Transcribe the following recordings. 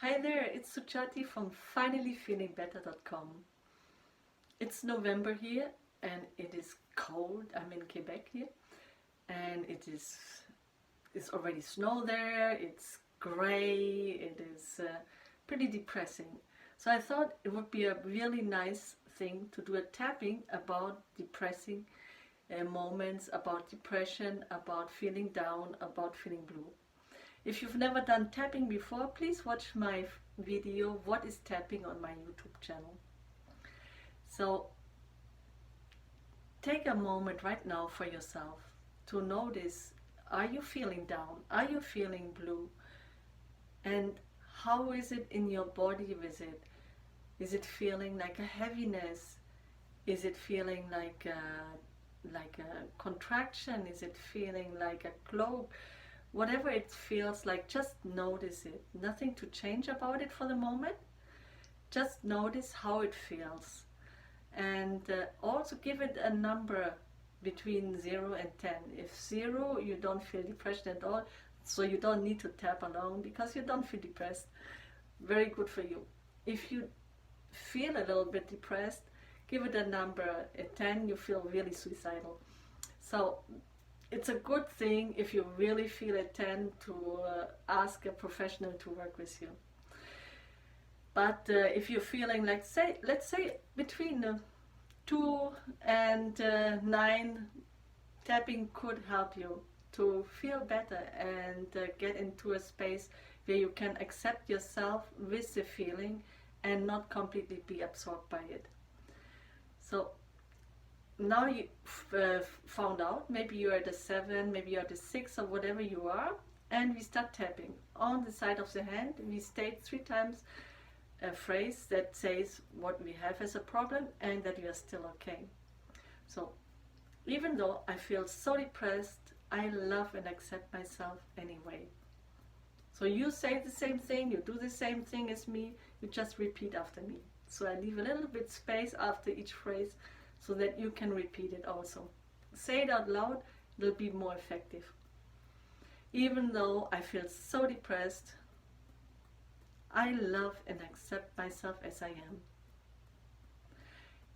Hi there, it's Sujati from FinallyFeelingBetter.com. It's November here and it is cold. I'm in Quebec here and it's already snow there, it's grey, it is pretty depressing. So I thought it would be a really nice thing to do a tapping about depressing moments, about depression, about feeling down, about feeling blue. If you've never done tapping before, please watch my video What is Tapping on my YouTube channel. So take a moment right now for yourself to notice, are you feeling down? Are you feeling blue? And how is it in your body with it? Is it feeling like a heaviness? Is it feeling like a contraction? Is it feeling like a cloak? Whatever it feels like, just notice it. Nothing to change about it for the moment. Just notice how it feels. And also give it a number between 0 and 10. If 0, you don't feel depression at all, so you don't need to tap along because you don't feel depressed. Very good for you. If you feel a little bit depressed, give it a number. At 10, you feel really suicidal. So it's a good thing if you really feel at 10 to ask a professional to work with you. But if you're feeling like, let's say between 2 and 9, tapping could help you to feel better and get into a space where you can accept yourself with the feeling and not completely be absorbed by it. So now you found out, maybe you're at a 7, maybe you're at a 6 or whatever you are, and we start tapping. On the side of the hand, we state 3 times a phrase that says what we have as a problem and that we are still okay. So, even though I feel so depressed, I love and accept myself anyway. So you say the same thing, you do the same thing as me, you just repeat after me. So I leave a little bit space after each phrase so that you can repeat it also. Say it out loud, it'll be more effective. Even though I feel so depressed, I love and accept myself as I am.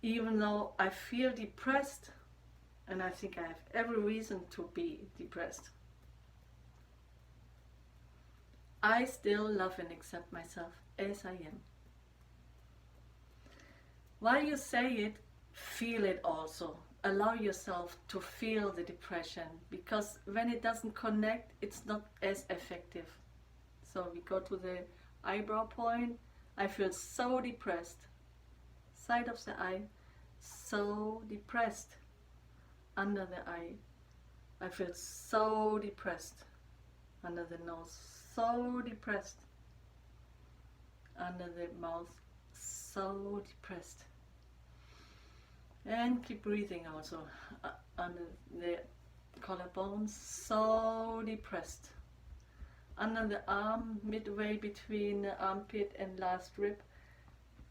Even though I feel depressed, and I think I have every reason to be depressed, I still love and accept myself as I am. While you say it, feel it also. Allow yourself to feel the depression, because when it doesn't connect, it's not as effective. So we go to the eyebrow point. I feel so depressed. Side of the eye, so depressed. Under the eye, I feel so depressed. Under the nose, so depressed. Under the mouth, so depressed. And keep breathing also. Under the collarbone, so depressed. Under the arm, midway between the armpit and last rib,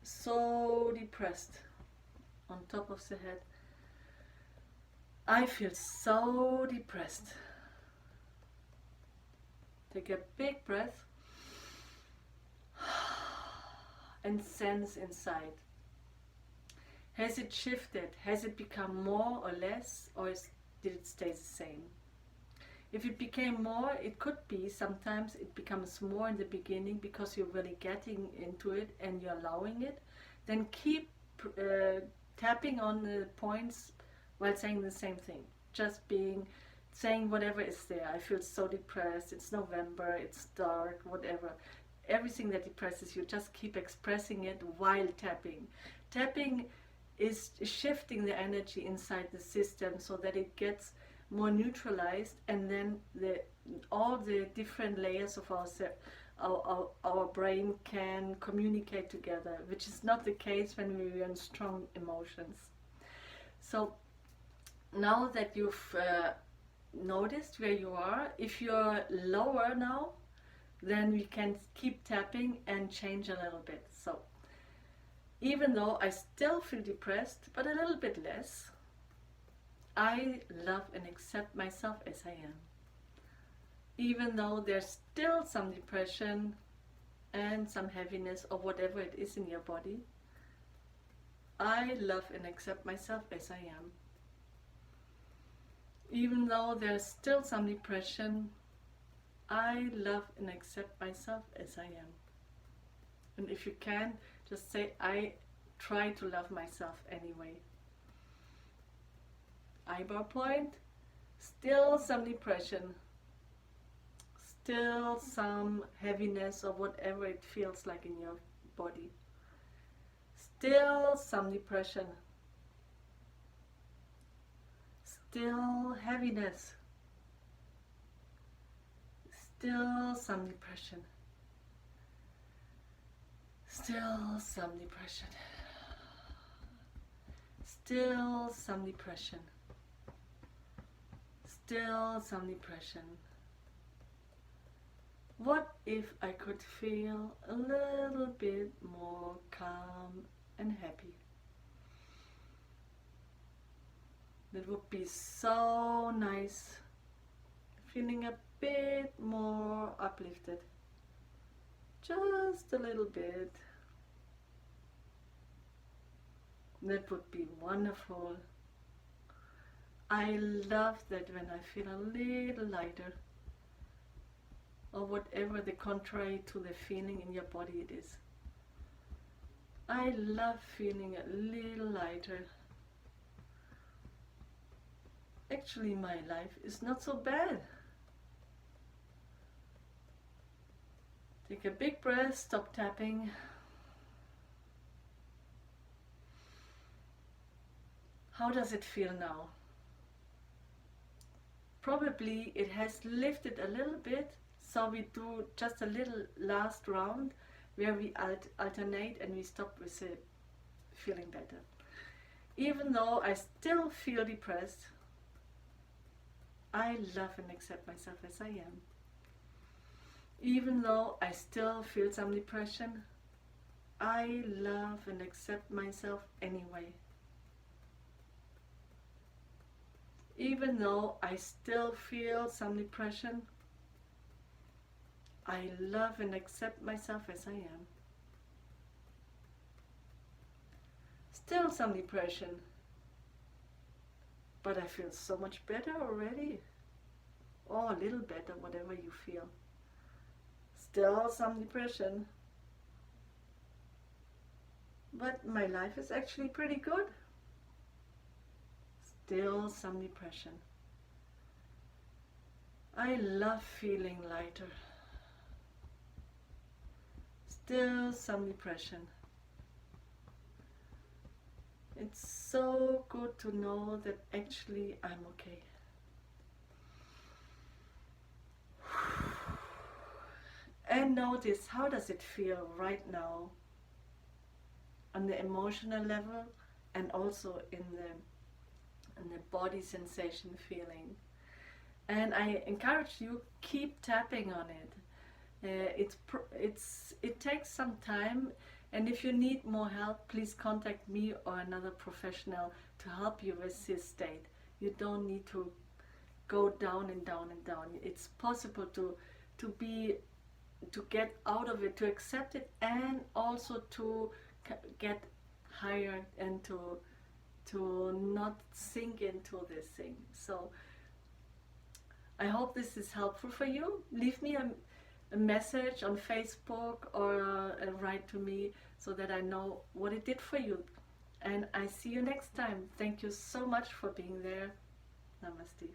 so depressed. On top of the head, I feel so depressed. Take a big breath and sense inside. Has it shifted? Has it become more or less, or did it stay the same? If it became more, it could be sometimes it becomes more in the beginning because you're really getting into it and you're allowing it. Then keep tapping on the points while saying the same thing. Just saying whatever is there. I feel so depressed, it's November, it's dark, whatever. Everything that depresses you, just keep expressing it while tapping. Tapping is shifting the energy inside the system so that it gets more neutralized, and then all the different layers of our brain can communicate together, which is not the case when we are in strong emotions. So now that you've noticed where you are, if you're lower now, then we can keep tapping and change a little bit. So even though I still feel depressed, but a little bit less, I love and accept myself as I am. Even though there's still some depression and some heaviness or whatever it is in your body. I love and accept myself as I am. Even though there's still some depression, I love and accept myself as I am. And if you can, just say, I try to love myself anyway. Eyebrow point, still some depression, still some heaviness or whatever it feels like in your body. Still some depression, still heaviness, still some depression, still some depression, still some depression, still some depression. What if I could feel a little bit more calm and happy? That would be so nice. Feeling a bit more uplifted. Just a little bit. That would be wonderful. I love that when I feel a little lighter, or whatever the contrary to the feeling in your body it is. I love feeling a little lighter. Actually, my life is not so bad. Take a big breath, stop tapping. How does it feel now? Probably it has lifted a little bit, so we do just a little last round where we alternate and we stop with the feeling better. Even though I still feel depressed, I love and accept myself as I am. Even though I still feel some depression, I love and accept myself anyway. Even though I still feel some depression, I love and accept myself as I am. Still some depression, but I feel so much better already. Or a little better, whatever you feel. Still some depression, but my life is actually pretty good. Still some depression. I love feeling lighter. Still some depression. It's so good to know that actually I'm okay. And notice, how does it feel right now on the emotional level and also in the body sensation feeling. And I encourage you, keep tapping on it. It takes some time, and if you need more help, please contact me or another professional to help you with this state. You don't need to go down and down and down. It's possible to get out of it, to accept it, and also to get higher and to not sink into this thing. So I hope this is helpful for you. Leave me a message on Facebook or write to me so that I know what it did for you. And I see you next time. Thank you so much for being there. Namaste.